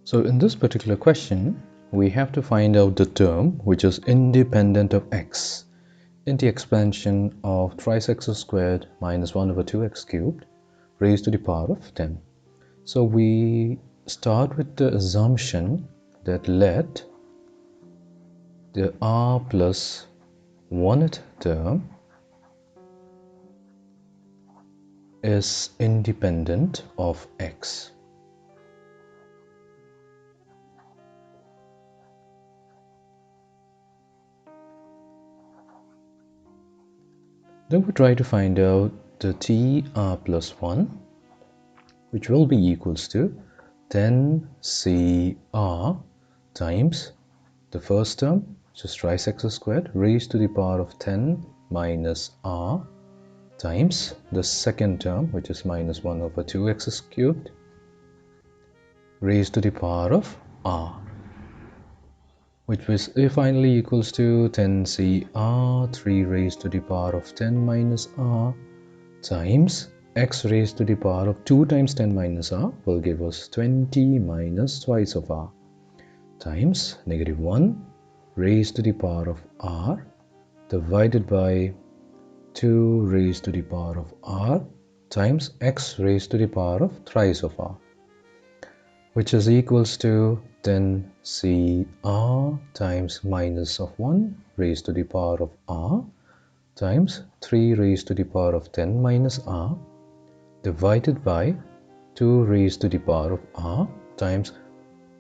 So in this particular question, we have to find out the term which is independent of x in the expansion of thrice x squared minus 1 over 2x cubed raised to the power of 10. So we start with the assumption that let the r plus 1th term is independent of x. Then we try to find out the tr plus 1, which will be equals to 10cr times the first term, which is thrice x squared, raised to the power of 10 minus r, times the second term, which is minus 1 over 2x cubed, raised to the power of r, which was finally equals to 10cr 3 raised to the power of 10 minus r times x raised to the power of 2 times 10 minus r will give us 20 minus twice of r times negative 1 raised to the power of r divided by 2 raised to the power of r times x raised to the power of thrice of r, which is equals to 10cr times minus of 1 raised to the power of r times 3 raised to the power of 10 minus r divided by 2 raised to the power of r times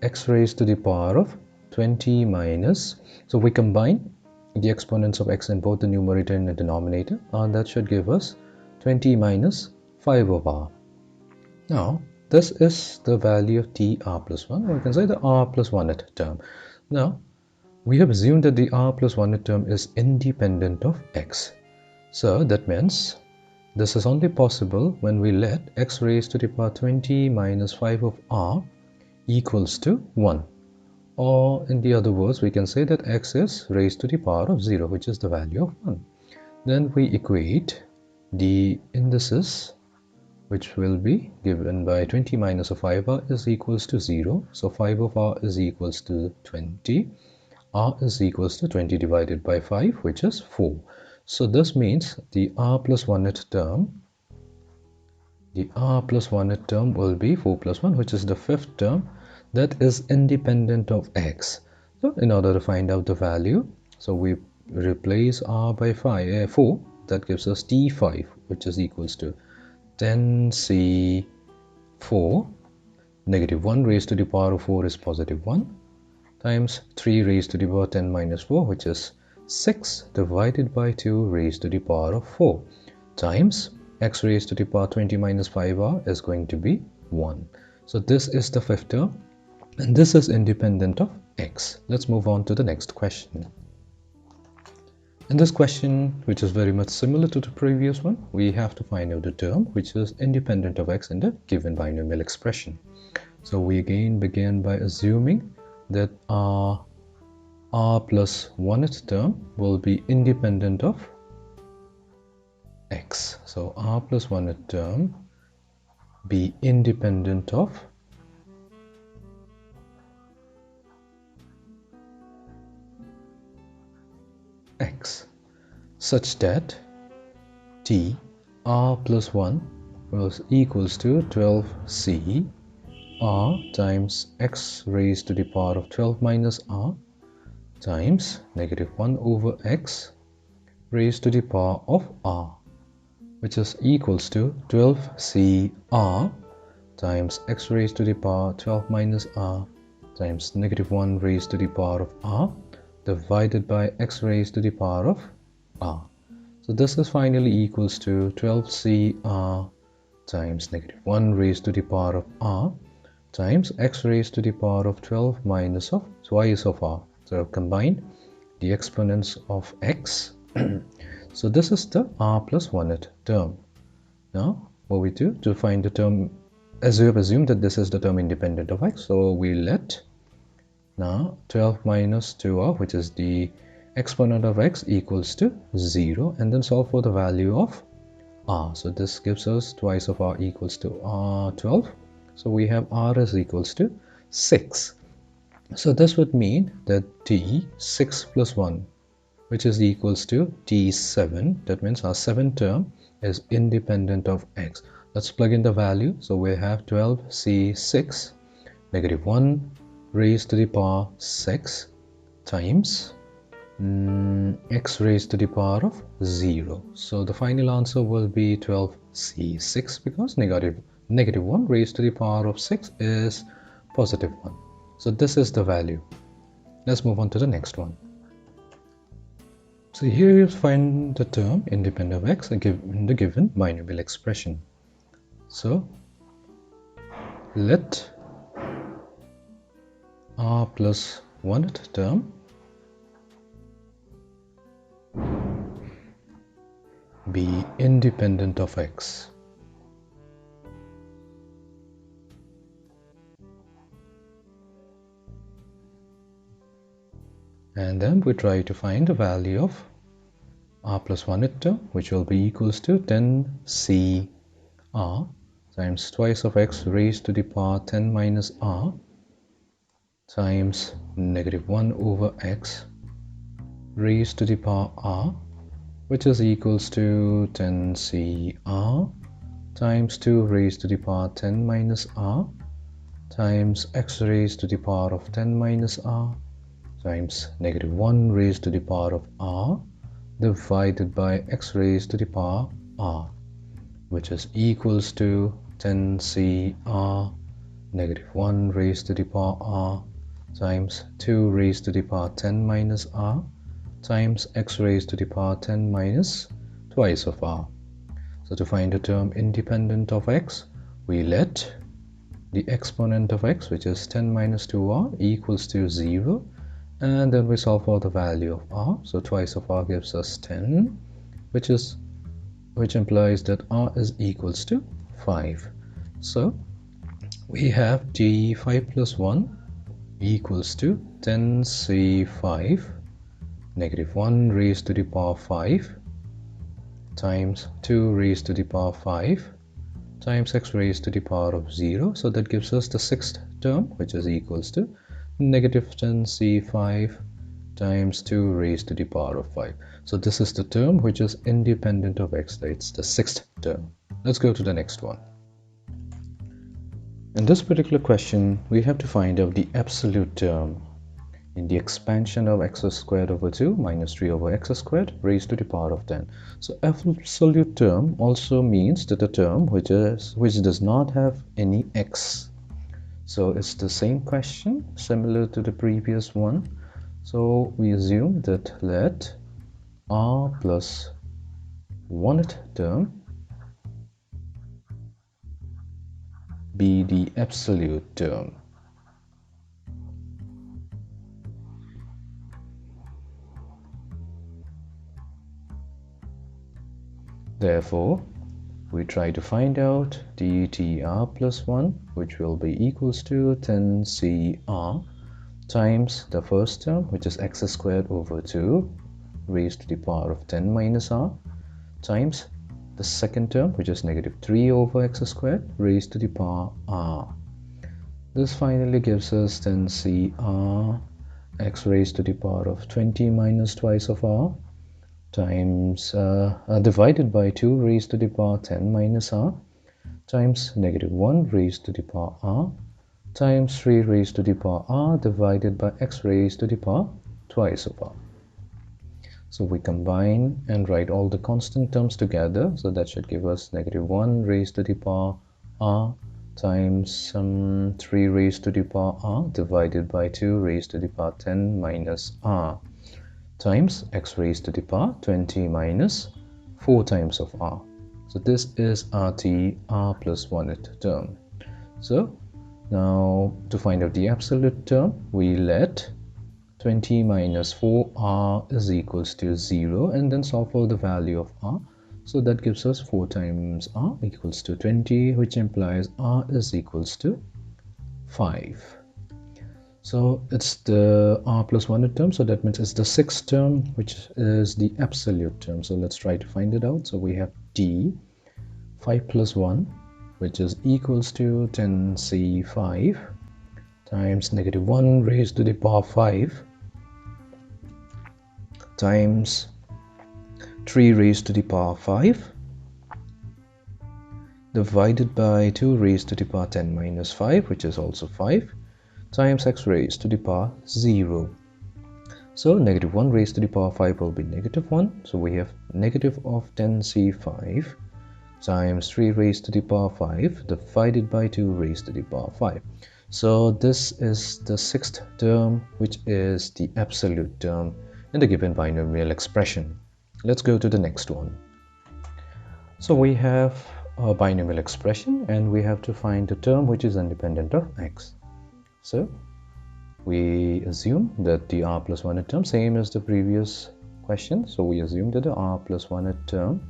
x raised to the power of 20 minus, so we combine the exponents of x in both the numerator and the denominator, and that should give us 20 minus 5 of r. Now this is the value of tr plus 1, or we can say the r plus 1th term. Now we have assumed that the r plus 1th term is independent of x. So that means this is only possible when we let x raised to the power 20 minus 5 of r equals to 1. Or in the other words, we can say that x is raised to the power of 0, which is the value of 1. Then we equate the indices, which will be given by 20 minus of 5r is equals to 0. So 5 of r is equals to 20. R is equals to 20 divided by 5, which is 4. So this means the r plus 1th term, will be 4 plus 1, which is the 5th term that is independent of x. So in order to find out the value, so we replace r by 4, that gives us t5, which is equals to 10c4, negative 1 raised to the power of 4 is positive 1, times 3 raised to the power 10 minus 4, which is 6 divided by 2 raised to the power of 4, times x raised to the power 20 minus 5r is going to be 1. So this is the 5th term, and this is independent of x. Let's move on to the next question. In this question, which is very much similar to the previous one, we have to find out the term which is independent of x in the given binomial expression. So we again begin by assuming that r plus 1th term will be independent of x. So r plus 1th term be independent of x, such that t r plus 1 was equals to 12c r times x raised to the power of 12 minus r times negative 1 over x raised to the power of r, which is equals to 12c r times x raised to the power 12 minus r times negative 1 raised to the power of r divided by x raised to the power of r. So this is finally equals to 12cr times negative 1 raised to the power of r times x raised to the power of 12 minus of twice of r. So combine the exponents of x. So this is the r plus 1th term. Now what we do to find the term, as we have assumed that this is the term independent of x, so we let now 12 minus 2r, which is the exponent of x, equals to 0, and then solve for the value of r. So this gives us twice of r equals to r 12. So we have r is equals to 6. So this would mean that d6 plus 1, which is equals to d7. That means our 7th term is independent of x. Let's plug in the value. So we have 12c6 negative 1 raised to the power 6 times x raised to the power of 0. So the final answer will be 12c6 because negative 1 raised to the power of 6 is positive 1. So this is the value. Let's move on to the next one. So here you find the term independent of x in the given binomial expression. So let r plus 1th term be independent of x. And then we try to find the value of r plus 1th term, which will be equals to 10c r times twice of x raised to the power 10 minus r times negative 1 over x raised to the power r, which is equals to 10c r times 2 raised to the power 10 minus r times x raised to the power of 10 minus r times negative 1 raised to the power of r divided by x raised to the power r, which is equals to 10c r negative 1 raised to the power r times 2 raised to the power 10 minus r times x raised to the power 10 minus twice of r. So to find a term independent of x, we let the exponent of x, which is 10 minus 2r, equals to 0, and then we solve for the value of r. So twice of r gives us 10, which implies that r is equals to 5. So we have d5 plus 1 equals to 10c5 negative 1 raised to the power 5 times 2 raised to the power 5 times x raised to the power of 0. So that gives us the 6th term, which is equals to negative 10c5 times 2 raised to the power of 5. So this is the term which is independent of x. It's the 6th term. Let's go to the next one. In this particular question, we have to find out the absolute term in the expansion of x squared over 2 minus 3 over x squared raised to the power of 10. So absolute term also means that a term which does not have any x. So it's the same question, similar to the previous one. So we assume that let r plus 1th term be the absolute term. Therefore, we try to find out dtr plus 1, which will be equals to 10cr times the first term, which is x squared over 2 raised to the power of 10 minus r, times the second term, which is negative 3 over x squared raised to the power r. This finally gives us 10cr x raised to the power of 20 minus twice of r times divided by 2 raised to the power 10 minus r times negative 1 raised to the power r times 3 raised to the power r divided by x raised to the power twice of r. So we combine and write all the constant terms together. So that should give us negative 1 raised to the power r times 3 raised to the power r divided by 2 raised to the power 10 minus r times x raised to the power 20 minus 4 times of r. So this is r plus 1th term. So now to find out the absolute term, we let 20 minus 4r is equals to 0 and then solve for the value of r. So that gives us 4 times r equals to 20, which implies r is equals to 5. So it's the r plus 1th term, so that means it's the 6th term, which is the absolute term. So let's try to find it out. So we have d 5 plus 1, which is equals to 10c5 times negative 1 raised to the power 5 times 3 raised to the power 5 divided by 2 raised to the power 10 minus 5, which is also 5, times x raised to the power 0. So negative 1 raised to the power 5 will be negative 1. So we have negative of 10c5 times 3 raised to the power 5 divided by 2 raised to the power 5. So this is the sixth term, which is the absolute term in the given binomial expression. Let's go to the next one. So we have a binomial expression and we have to find the term which is independent of x. So we assume that the r plus 1th term, same as the previous question, so we assume that the r plus 1th term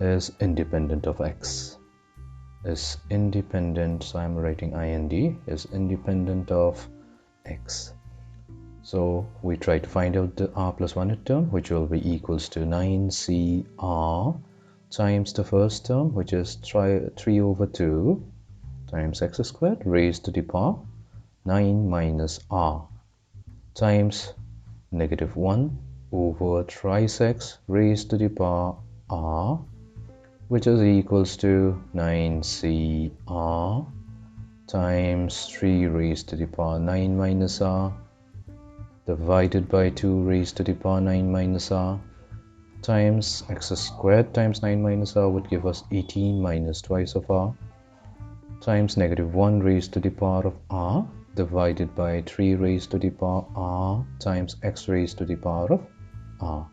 is independent of x. Is independent, so I'm writing ind, is independent of x. So we try to find out the r plus 1th term, which will be equals to 9cr times the first term, which is 3 over 2 times x squared raised to the power 9 minus r times negative 1 over thrice x raised to the power r, which is equals to 9cr times 3 raised to the power 9 minus r divided by 2 raised to the power 9 minus r times x squared times 9 minus r would give us 18 minus twice of r times negative 1 raised to the power of r divided by 3 raised to the power r times x raised to the power of r,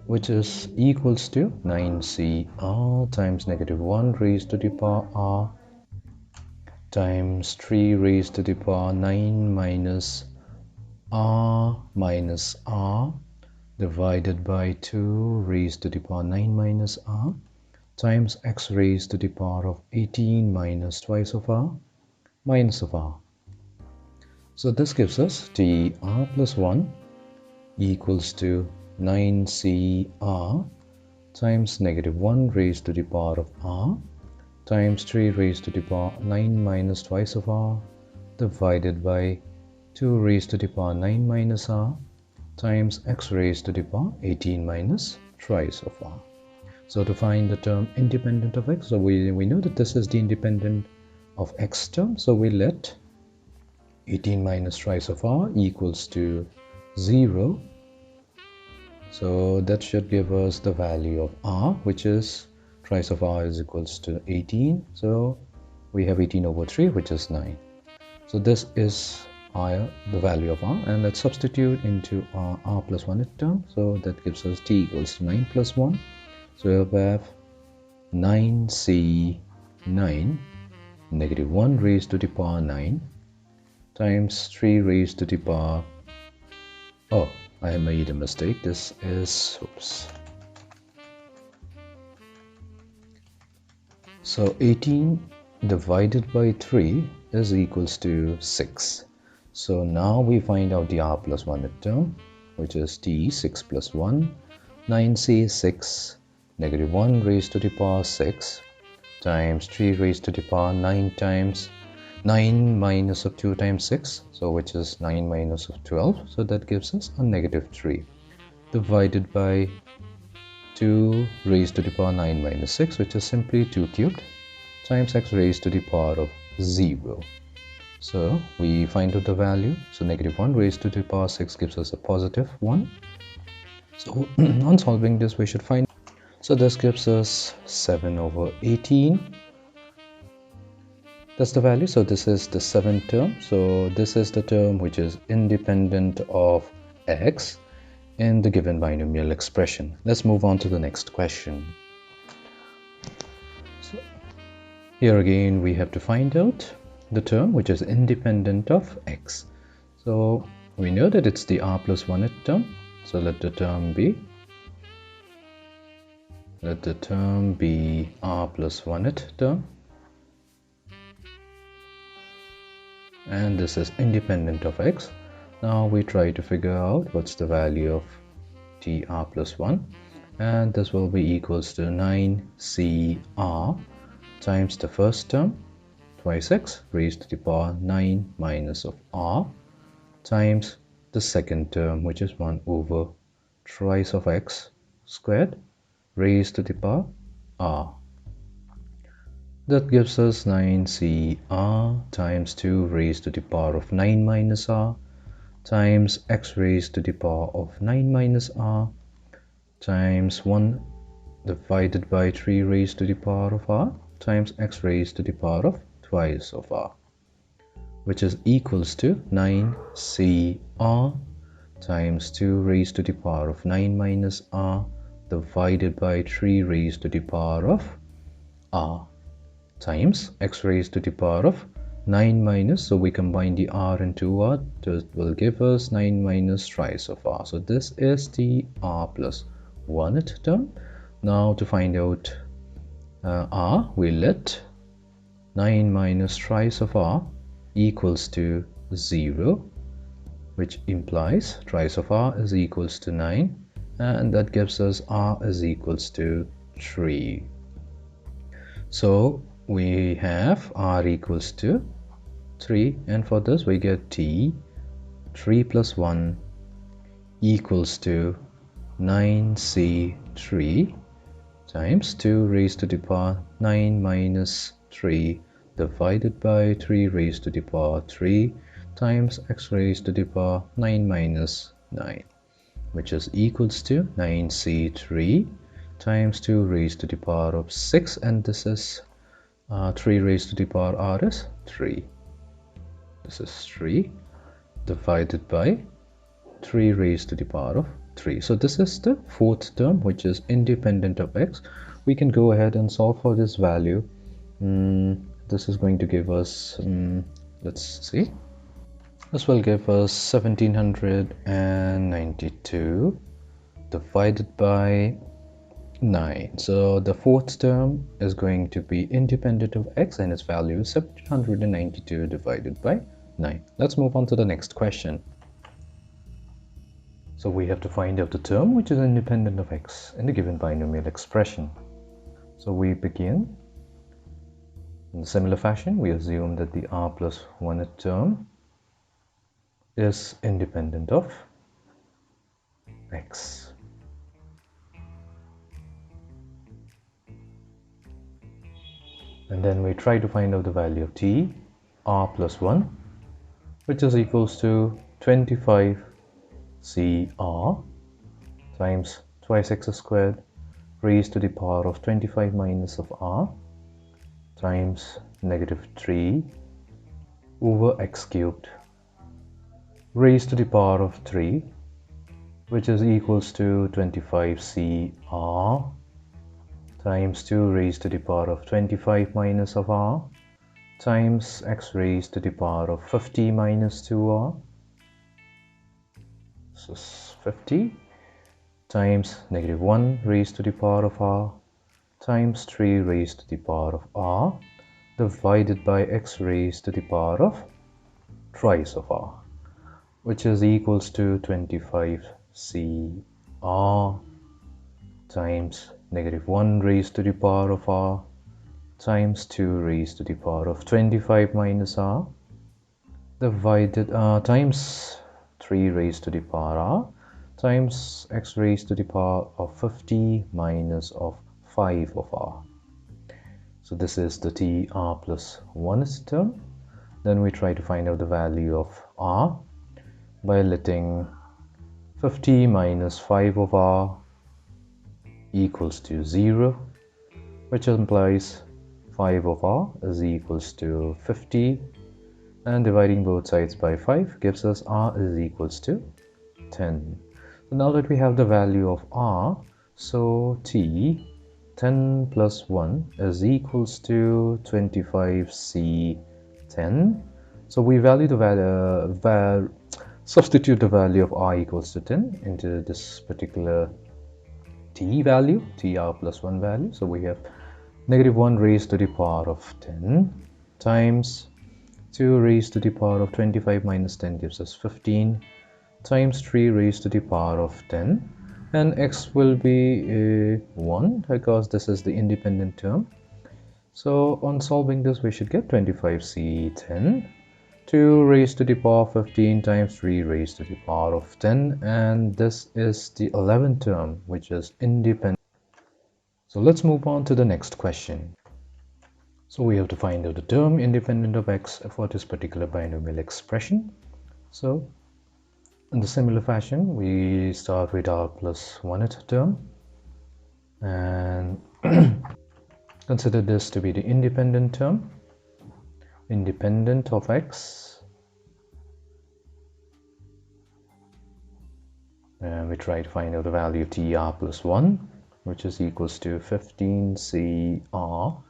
which is equals to 9cr times negative 1 raised to the power r times 3 raised to the power 9 minus r divided by 2 raised to the power 9 minus r times x raised to the power of 18 minus twice of r minus of r. So this gives us the r plus 1 equals to 9cr times negative 1 raised to the power of r times 3 raised to the power 9 minus twice of r divided by 2 raised to the power 9 minus r times x raised to the power 18 minus thrice of r. So to find the term independent of x, so we know that this is the independent of x term, so we let 18 minus thrice of r equals to 0. So that should give us the value of r, which is thrice of r is equals to 18. So we have 18 over 3, which is 9. So this is the value of r, and let's substitute into our r plus 1th term. So that gives us t equals to 9 plus 1. So we have 9c9 negative 1 raised to the power 9 times 3 raised to the power, oh, I have made a mistake. This is, oops. So 18 divided by 3 is equals to 6. So now we find out the r plus 1th term, which is t 6 plus 1, 9c 6 negative 1 raised to the power 6 times 3 raised to the power 9 times 9 minus of 2 times 6, so which is 9 minus of 12, so that gives us a negative 3 divided by 2 raised to the power 9 minus 6, which is simply 2 cubed times x raised to the power of 0. So we find out the value. So negative 1 raised to the power 6 gives us a positive 1. So on solving this, we should find, so this gives us 7 over 18. That's the value. So this is the 7th term. So this is the term which is independent of x in the given binomial expression. Let's move on to the next question. So here again we have to find out the term which is independent of x. So we know that it's the r plus 1th term. So let the term be r plus 1th term, and this is independent of x. Now we try to figure out what's the value of t r plus 1, and this will be equals to 9cr times the first term twice x raised to the power 9 minus of r times the second term, which is 1 over thrice of x squared raised to the power r. That gives us 9cr times 2 raised to the power of 9 minus r times x raised to the power of 9 minus r times 1 divided by 3 raised to the power of r times x raised to the power of twice of r, which is equals to 9cr times 2 raised to the power of 9 minus r divided by 3 raised to the power of r times x raised to the power of 9 minus, so we combine the r into r, that will give us 9 minus thrice of r. So this is the r plus 1th term. Now to find out r, we let 9 minus thrice of r equals to 0, which implies thrice of r is equals to 9, and that gives us r is equals to 3. So we have r equals to 3, and for this we get t 3 plus 1 equals to 9c3 times 2 raised to the power 9 minus 3 divided by 3 raised to the power 3 times x raised to the power 9 minus 9, which is equals to 9c3 times 2 raised to the power of 6, and this is 3 raised to the power r is 3. This is 3 divided by 3 raised to the power of 3. So this is the fourth term, which is independent of x. We can go ahead and solve for this value. This is going to give us, let's see, this will give us 1792 divided by 9. So the fourth term is going to be independent of x, and its value is 792 divided by 9. Let's move on to the next question. So we have to find out the term which is independent of x in the given binomial expression. So we begin in a similar fashion. We assume that the r plus 1th term is independent of x. And then we try to find out the value of t, r plus 1, which is equals to 25 cr times twice x squared raised to the power of 25 minus of r times negative 3 over x cubed raised to the power of 3, which is equals to 25 cr times 2 raised to the power of 25 minus of r times x raised to the power of 50 minus 2r. So 50 times negative 1 raised to the power of r times 3 raised to the power of r divided by x raised to the power of thrice of r, which is equals to 25 cr times negative 1 raised to the power of r times 2 raised to the power of 25 minus r divided times 3 raised to the power r times x raised to the power of 50 minus of 5 of r. So this is the t r plus 1th term. Then we try to find out the value of r by letting 50 minus 5 of r equals to 0, which implies 5 of r is equals to 50, and dividing both sides by 5 gives us r is equals to 10. So now that we have the value of r, so t 10 plus 1 is equals to 25 c 10. So we value the value, substitute the value of r equals to 10 into this particular t value, tr plus 1 value. So we have negative 1 raised to the power of 10 times 2 raised to the power of 25 minus 10 gives us 15 times 3 raised to the power of 10, and x will be 1 because this is the independent term. So on solving this, we should get 25c10, 2 raised to the power of 15 times 3 raised to the power of 10, and this is the 11th term, which is independent. So let's move on to the next question. So we have to find out the term independent of x for this particular binomial expression. So in the similar fashion, we start with our plus 1th term and consider this to be the independent term, independent of x, and we try to find out the value of tr plus 1, which is equals to 15cr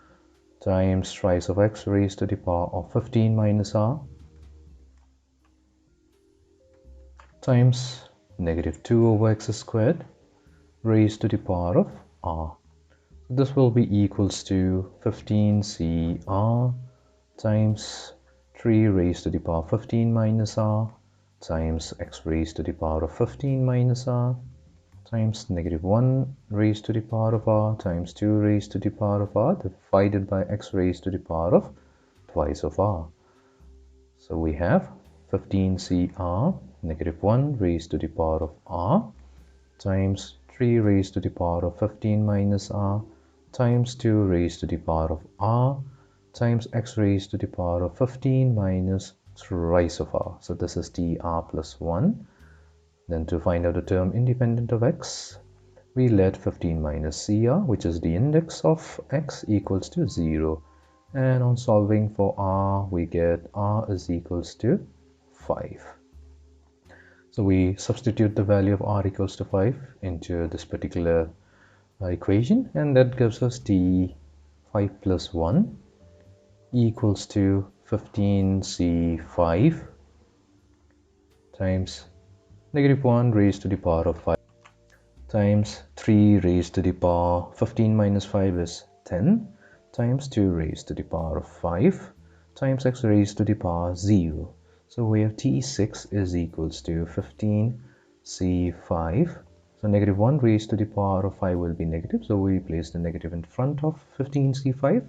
times twice of x raised to the power of 15 minus r times negative 2 over x squared raised to the power of r. This will be equals to 15cr times 3 raised to the power of 15 minus r times x raised to the power of 15 minus r times negative 1 raised to the power of r times 2 raised to the power of r divided by x raised to the power of twice of r. So we have 15cr negative 1 raised to the power of r times 3 raised to the power of 15 minus r times 2 raised to the power of r times x raised to the power of 15 minus thrice of r. So this is tr plus 1. Then to find out the term independent of x, we let 15 minus cr, which is the index of x, equals to 0. And on solving for r, we get r is equals to 5. So we substitute the value of r equals to 5 into this particular equation, and that gives us t 5 plus 1 equals to 15c5 times negative 1 raised to the power of 5 times 3 raised to the power 15 minus 5 is 10 times 2 raised to the power of 5 times x raised to the power 0. So we have t6 is equals to 15c5. So negative 1 raised to the power of 5 will be negative, so we place the negative in front of 15c5.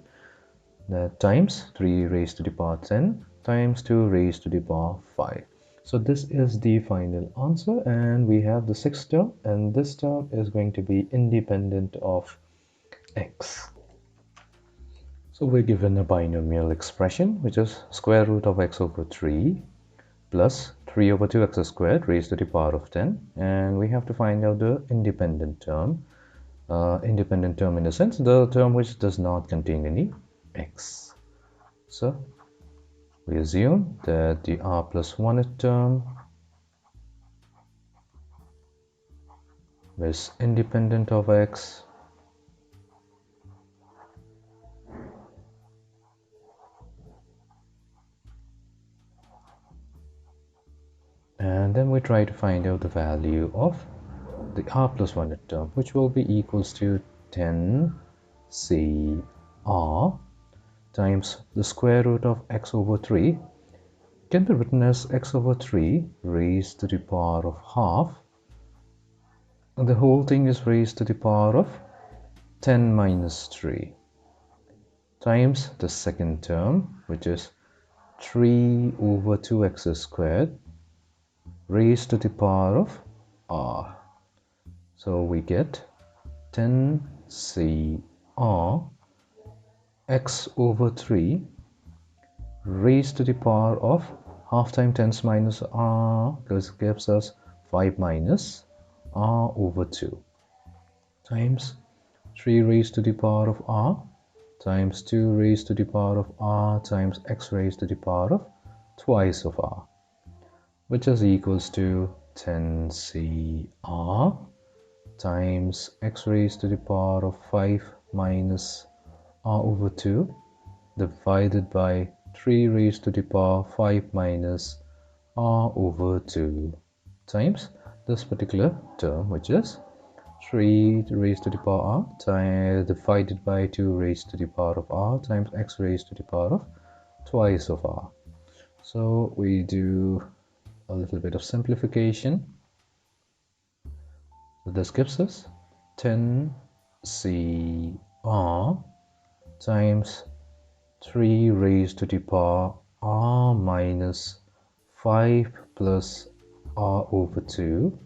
That times 3 raised to the power 10 times 2 raised to the power 5. So this is the final answer, and we have the 6th term, and this term is going to be independent of x. So we're given a binomial expression, which is square root of x over 3 plus 3 over 2x squared raised to the power of 10, and we have to find out the independent term. Independent term in a sense, the term which does not contain any x. So we assume that the r plus 1th term is independent of x, and then we try to find out the value of the r plus 1th term, which will be equals to 10cr times the square root of x over 3 can be written as x over 3 raised to the power of half, and the whole thing is raised to the power of 10 minus 3 times the second term, which is 3 over 2x squared raised to the power of r. So we get 10cr x over 3 raised to the power of half times 10 minus r, because it gives us 5 minus r over 2 times 3 raised to the power of r times 2 raised to the power of r times x raised to the power of twice of r, which is equals to 10cr times x raised to the power of 5 minus r over 2 divided by 3 raised to the power 5 minus r over 2 times this particular term, which is 3 raised to the power r divided by 2 raised to the power of r times x raised to the power of twice of r. So we do a little bit of simplification. So this gives us 10cr times 3 raised to the power r minus 5 plus r over 2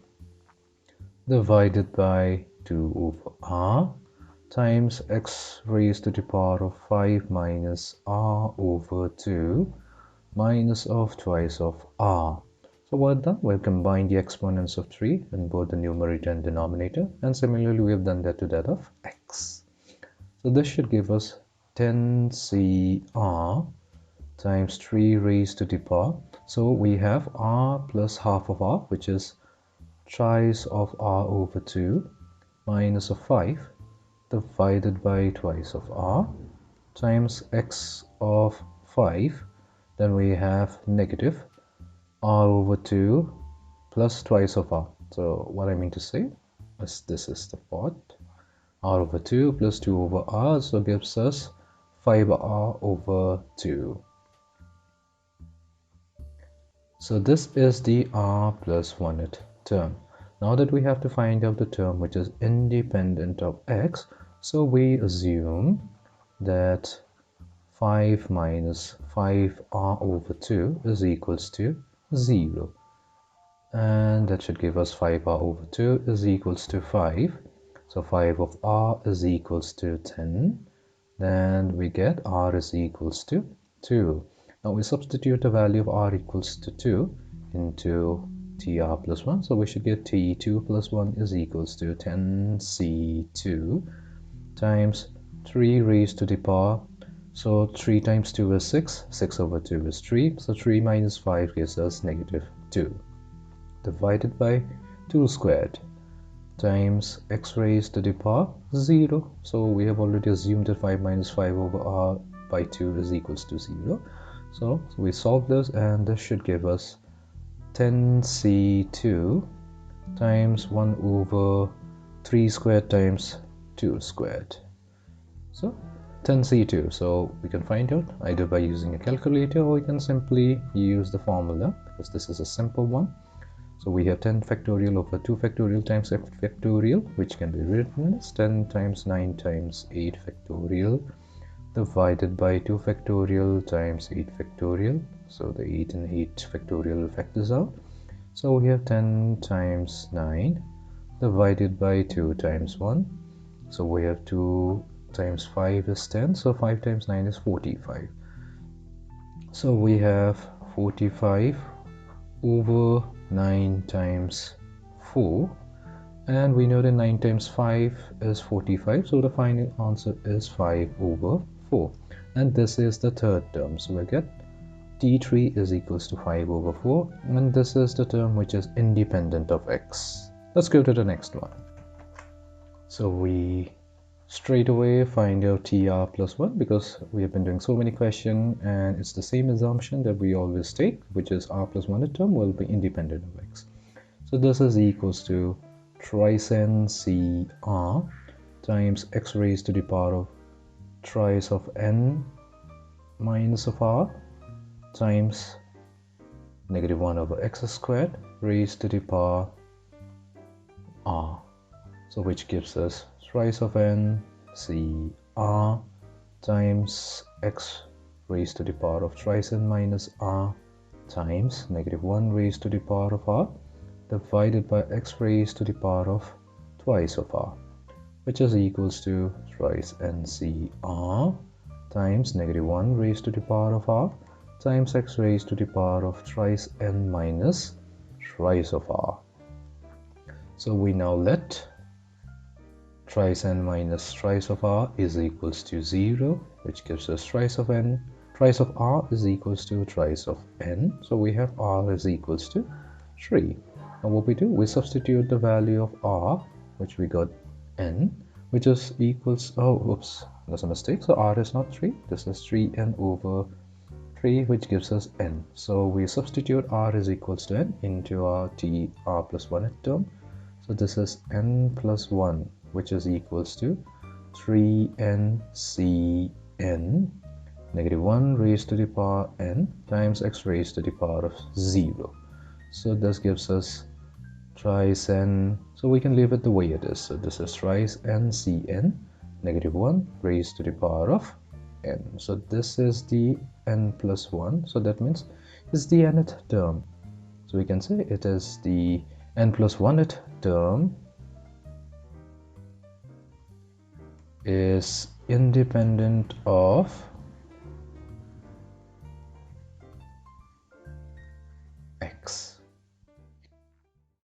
divided by 2 over r times x raised to the power of 5 minus r over 2 minus of twice of r. So what done? We've combined the exponents of 3 in both the numerator and denominator, and similarly we have done that to that of x. So this should give us 10cr times 3 raised to the power. So we have r plus half of r, which is twice of r over 2 minus of 5 divided by twice of r times x of 5. Then we have negative r over 2 plus twice of r. So what I mean to say is this is the part r over 2 plus 2 over r, so gives us 5r over 2. So this is the r plus 1th term. Now that we have to find out the term which is independent of x, so we assume that 5 minus 5r over 2 is equals to 0. And that should give us 5r over 2 is equals to 5. So 5 of r is equals to 10. Then we get r is equals to 2. Now we substitute the value of r equals to 2 into tr plus 1. So we should get t2 plus 1 is equals to 10c2 times 3 raised to the power. So 3 times 2 is 6. 6 over 2 is 3. So 3 minus 5 gives us negative 2. Divided by 2 squared times x raised to the power 0. So we have already assumed that 5 minus 5 over r by 2 is equals to 0. So we solve this, and this should give us 10c2 times 1 over 3 squared times 2 squared. So 10c2. So we can find out either by using a calculator, or we can simply use the formula, because this is a simple one. So we have 10 factorial over 2 factorial times f factorial, which can be written as 10 times 9 times 8 factorial divided by 2 factorial times 8 factorial. So the 8 and 8 factorial factors out. So we have 10 times 9 divided by 2 times 1. So we have 2 times 5 is 10. So 5 times 9 is 45. So we have 45 over 9 times 4, and we know that 9 times 5 is 45, so the final answer is 5 over 4, and this is the third term. So we get t3 is equals to 5 over 4, and this is the term which is independent of x. Let's go to the next one. So we straight away find out tr plus 1, because we have been doing so many questions, and it's the same assumption that we always take, which is r plus 1 term will be independent of x. So this is equals to thrice n cr times x raised to the power of thrice of n minus of r times negative 1 over x squared raised to the power r. So which gives us thrice of n cr times x raised to the power of thrice n minus r times negative 1 raised to the power of r divided by x raised to the power of twice of r, which is equals to thrice n cr times negative 1 raised to the power of r times x raised to the power of thrice n minus thrice of r. So we now let thrice n minus thrice of r is equals to 0, which gives us thrice of n. Thrice of r is equals to thrice of n. So we have r is equals to 3. Now what we do, we substitute the value of r, which we got n, which is equals, oh, oops, there's a mistake. So r is not 3. This is 3n over 3, which gives us n. So we substitute r is equals to n into our r plus 1 term. So this is n plus 1, which is equals to 3n cn negative 1 raised to the power n times x raised to the power of 0. So this gives us thrice n, so we can leave it the way it is. So this is thrice n cn negative 1 raised to the power of n. So this is the n plus 1. So that means it's the nth term. So we can say it is the n plus 1th term is independent of x.